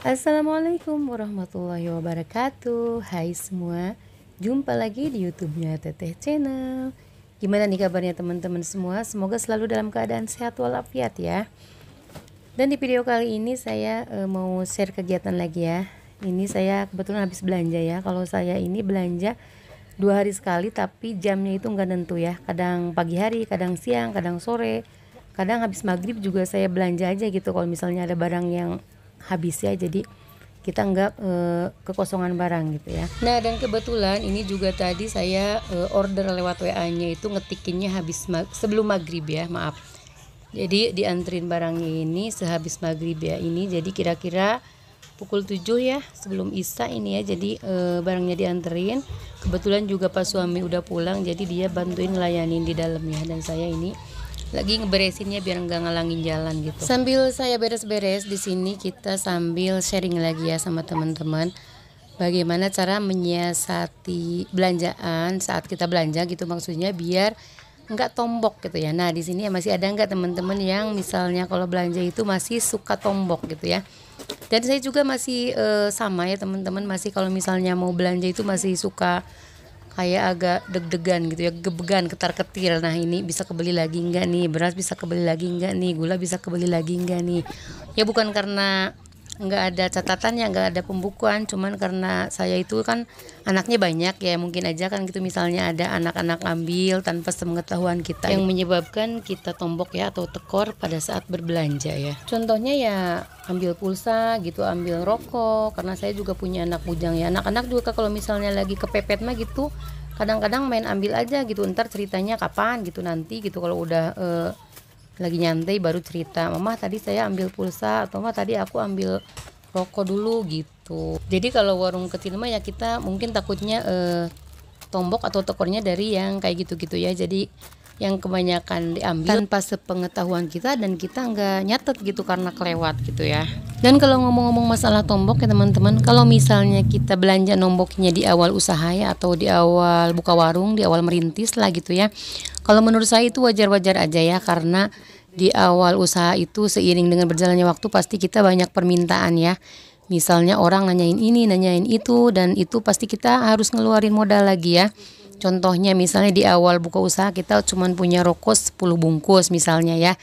Assalamualaikum warahmatullahi wabarakatuh. Hai semua, jumpa lagi di YouTube-nya Teteh Channel. Gimana nih kabarnya teman-teman semua? Semoga selalu dalam keadaan sehat walafiat ya. Dan di video kali ini saya mau share kegiatan lagi ya. Ini saya kebetulan habis belanja ya. Kalau saya ini belanja 2 hari sekali, tapi jamnya itu nggak nentu ya. Kadang pagi hari, kadang siang, kadang sore, kadang habis maghrib juga saya belanja aja gitu. Kalau misalnya ada barang yang habis ya, jadi kita nggak kekosongan barang gitu ya. Nah, dan kebetulan ini juga tadi saya order lewat WA-nya itu ngetikinnya sebelum maghrib ya, maaf. Jadi dianterin barangnya ini sehabis maghrib ya ini. Jadi kira-kira pukul 7 ya, sebelum Isya ini ya. Jadi barangnya dianterin. Kebetulan juga pas suami udah pulang, jadi dia bantuin ngelayanin di dalam ya. Dan saya ini lagi ngeberesinnya biar nggak ngalangin jalan gitu. Sambil saya beres-beres di sini, kita sambil sharing lagi ya sama teman-teman bagaimana cara menyiasati belanjaan saat kita belanja gitu, maksudnya biar nggak tombok gitu ya. Nah, di sini ya masih ada nggak teman-teman yang misalnya kalau belanja itu masih suka tombok gitu ya. Dan saya juga masih sama ya teman-teman, masih kalau misalnya mau belanja itu masih suka kayak agak deg-degan gitu ya, gebegan, ketar-ketir. Nah, ini bisa kebeli lagi enggak nih, beras bisa kebeli lagi enggak nih, gula bisa kebeli lagi enggak nih. Ya bukan karena enggak ada catatannya, enggak ada pembukuan, cuman karena saya itu kan anaknya banyak ya, mungkin aja kan gitu misalnya ada anak-anak ambil tanpa sepengetahuan kita yang menyebabkan kita tombok ya atau tekor pada saat berbelanja ya. Contohnya ya ambil pulsa gitu, ambil rokok, karena saya juga punya anak bujang ya. Anak-anak juga kalau misalnya lagi kepepet mah gitu, kadang-kadang main ambil aja gitu, ntar ceritanya kapan gitu, nanti gitu kalau udah lagi nyantai baru cerita, mama tadi saya ambil pulsa, atau mama tadi aku ambil rokok dulu gitu. Jadi kalau warung kecil mah ya kita mungkin takutnya tombok atau tekornya dari yang kayak gitu-gitu ya. Jadi yang kebanyakan diambil tanpa sepengetahuan kita dan kita nggak nyatet gitu karena kelewat gitu ya. Dan kalau ngomong-ngomong masalah tombok ya teman-teman, kalau misalnya kita belanja nomboknya di awal usaha ya, atau di awal buka warung, di awal merintis lah gitu ya. Kalau menurut saya itu wajar-wajar aja ya, karena di awal usaha itu seiring dengan berjalannya waktu pasti kita banyak permintaan ya. Misalnya orang nanyain ini, nanyain itu, dan itu pasti kita harus ngeluarin modal lagi ya. Contohnya misalnya di awal buka usaha kita cuma punya rokok 10 bungkus misalnya ya.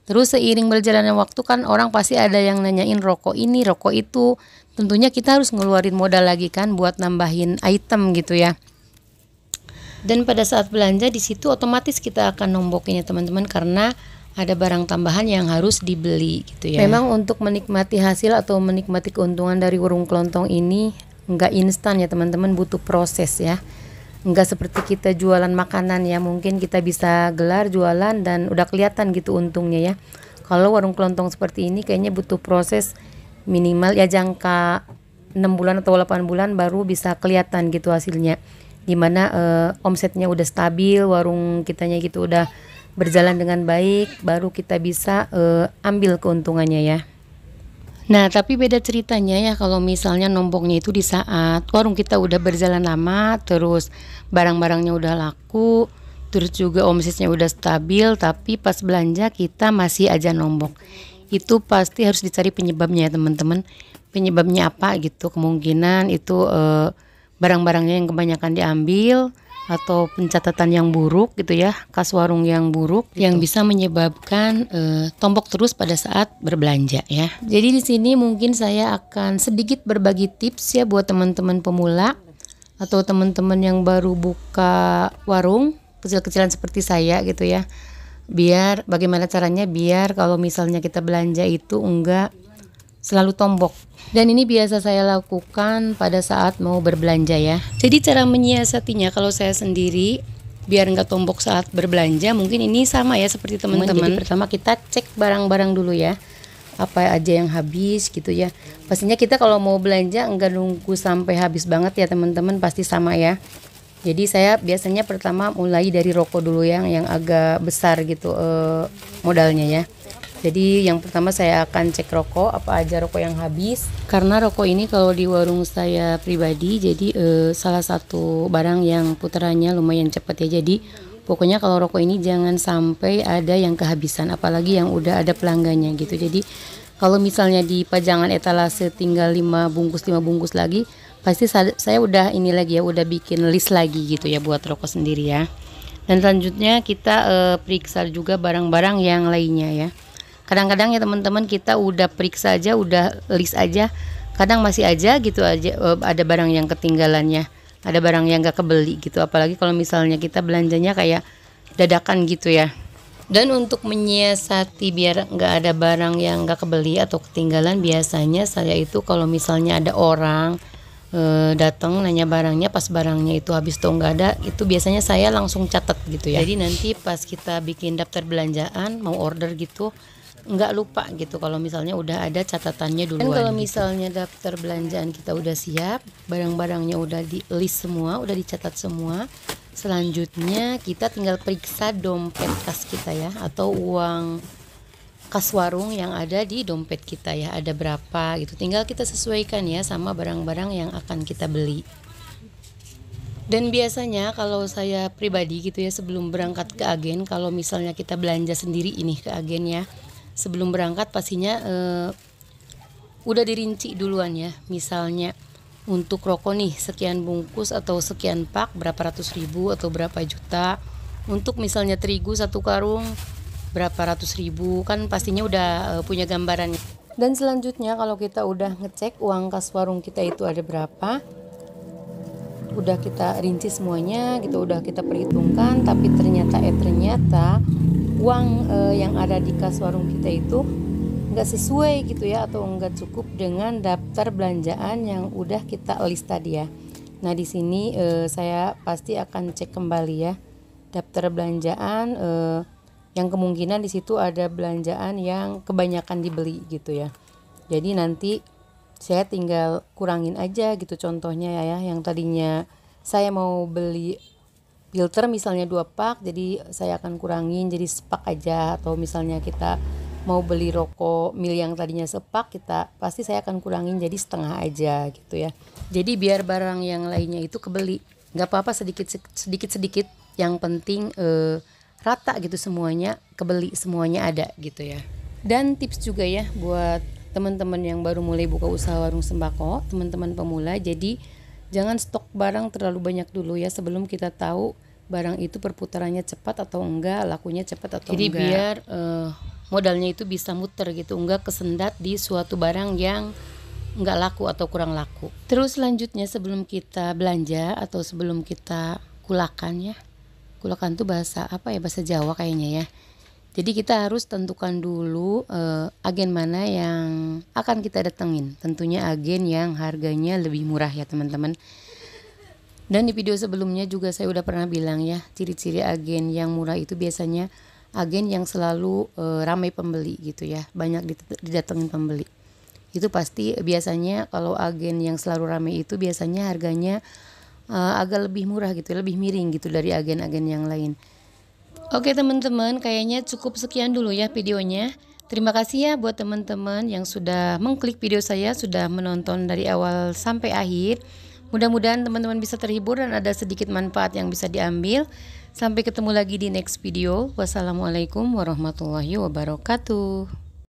Terus seiring berjalannya waktu kan orang pasti ada yang nanyain rokok ini, rokok itu. Tentunya kita harus ngeluarin modal lagi kan buat nambahin item gitu ya. Dan pada saat belanja di situ otomatis kita akan nombokin ya teman-teman, karena ada barang tambahan yang harus dibeli gitu ya. Memang untuk menikmati hasil atau menikmati keuntungan dari warung kelontong ini nggak instan ya teman-teman, butuh proses ya. Nggak seperti kita jualan makanan ya, mungkin kita bisa gelar jualan dan udah kelihatan gitu untungnya ya. Kalau warung kelontong seperti ini kayaknya butuh proses minimal ya jangka 6 bulan atau 8 bulan baru bisa kelihatan gitu hasilnya. Dimana omsetnya udah stabil, warung kitanya gitu udah berjalan dengan baik, baru kita bisa ambil keuntungannya ya. Nah, tapi beda ceritanya ya kalau misalnya nomboknya itu di saat warung kita udah berjalan lama, terus barang-barangnya udah laku, terus juga omsetnya udah stabil, tapi pas belanja kita masih aja nombok. Itu pasti harus dicari penyebabnya ya teman-teman. Penyebabnya apa gitu? Kemungkinan itu barang-barangnya yang kebanyakan diambil, atau pencatatan yang buruk gitu ya, kas warung yang buruk gitu, yang bisa menyebabkan tombok terus pada saat berbelanja ya. Jadi di sini mungkin saya akan sedikit berbagi tips ya buat teman-teman pemula atau teman-teman yang baru buka warung kecil-kecilan seperti saya gitu ya. Biar bagaimana caranya biar kalau misalnya kita belanja itu enggak selalu tombok. Dan ini biasa saya lakukan pada saat mau berbelanja ya. Jadi cara menyiasatinya kalau saya sendiri biar nggak tombok saat berbelanja, mungkin ini sama ya seperti teman-teman. Jadi pertama kita cek barang-barang dulu ya, apa aja yang habis gitu ya. Pastinya kita kalau mau belanja nggak nunggu sampai habis banget ya teman-teman, pasti sama ya. Jadi saya biasanya pertama mulai dari rokok dulu yang agak besar gitu modalnya ya. Jadi yang pertama saya akan cek rokok, apa aja rokok yang habis. Karena rokok ini kalau di warung saya pribadi jadi salah satu barang yang putarannya lumayan cepat ya. Jadi pokoknya kalau rokok ini jangan sampai ada yang kehabisan, apalagi yang udah ada pelanggannya gitu. Jadi Kalau misalnya di pajangan etalase tinggal 5 bungkus lagi, pasti saya udah ini lagi ya, udah bikin list lagi gitu ya buat rokok sendiri ya. Dan selanjutnya kita periksa juga barang-barang yang lainnya ya. Kadang-kadang ya teman-teman, kita udah periksa aja, udah list aja, kadang masih aja gitu aja ada barang yang ketinggalannya, ada barang yang gak kebeli gitu. Apalagi kalau misalnya kita belanjanya kayak dadakan gitu ya. Dan untuk menyiasati biar nggak ada barang yang nggak kebeli atau ketinggalan, biasanya saya itu kalau misalnya ada orang datang nanya barangnya, pas barangnya itu habis atau nggak ada, itu biasanya saya langsung catat gitu ya. Jadi nanti pas kita bikin daftar belanjaan mau order gitu, nggak lupa gitu kalau misalnya udah ada catatannya duluan. Dan kalau misalnya daftar belanjaan kita udah siap, barang-barangnya udah di list semua, udah dicatat semua, selanjutnya kita tinggal periksa dompet kas kita ya, atau uang kas warung yang ada di dompet kita ya, ada berapa gitu. Tinggal kita sesuaikan ya sama barang-barang yang akan kita beli. Dan biasanya kalau saya pribadi gitu ya, sebelum berangkat ke agen, kalau misalnya kita belanja sendiri ini ke agen ya, sebelum berangkat pastinya udah dirinci duluan ya. Misalnya untuk rokok nih sekian bungkus atau sekian pak berapa ratus ribu atau berapa juta. Untuk misalnya terigu satu karung berapa ratus ribu, kan pastinya udah punya gambarannya. Dan selanjutnya kalau kita udah ngecek uang kas warung kita itu ada berapa, udah kita rinci semuanya gitu, udah kita perhitungkan, tapi ternyata uang yang ada di kas warung kita itu nggak sesuai gitu ya, atau nggak cukup dengan daftar belanjaan yang udah kita list tadi ya. Nah di sini saya pasti akan cek kembali ya daftar belanjaan yang kemungkinan di situ ada belanjaan yang kebanyakan dibeli gitu ya. Jadi nanti saya tinggal kurangin aja gitu, contohnya ya, yang tadinya saya mau beli filter misalnya 2 pak, jadi saya akan kurangin jadi sepak aja. Atau misalnya kita mau beli rokok mil yang tadinya sepak, pasti saya akan kurangin jadi setengah aja gitu ya. Jadi biar barang yang lainnya itu kebeli, nggak apa-apa sedikit, yang penting rata gitu, semuanya kebeli, semuanya ada gitu ya. Dan tips juga ya buat teman-teman yang baru mulai buka usaha warung sembako, teman-teman pemula, jadi jangan stok barang terlalu banyak dulu ya sebelum kita tahu barang itu perputarannya cepat atau enggak, lakunya cepat atau enggak. Jadi biar modalnya itu bisa muter gitu, enggak kesendat di suatu barang yang enggak laku atau kurang laku. Terus selanjutnya sebelum kita belanja atau sebelum kita kulakan ya, kulakan tuh bahasa apa ya, bahasa Jawa kayaknya ya. Jadi kita harus tentukan dulu agen mana yang akan kita datengin. Tentunya agen yang harganya lebih murah ya teman-teman. Dan di video sebelumnya juga saya udah pernah bilang ya, ciri-ciri agen yang murah itu biasanya agen yang selalu ramai pembeli gitu ya, banyak didatengin pembeli. Itu pasti biasanya kalau agen yang selalu ramai itu biasanya harganya agak lebih murah gitu, lebih miring gitu dari agen-agen yang lain. Oke teman-teman, kayaknya cukup sekian dulu ya videonya. Terima kasih ya buat teman-teman yang sudah mengklik video saya, sudah menonton dari awal sampai akhir. Mudah-mudahan teman-teman bisa terhibur dan ada sedikit manfaat yang bisa diambil. Sampai ketemu lagi di next video. Wassalamualaikum warahmatullahi wabarakatuh.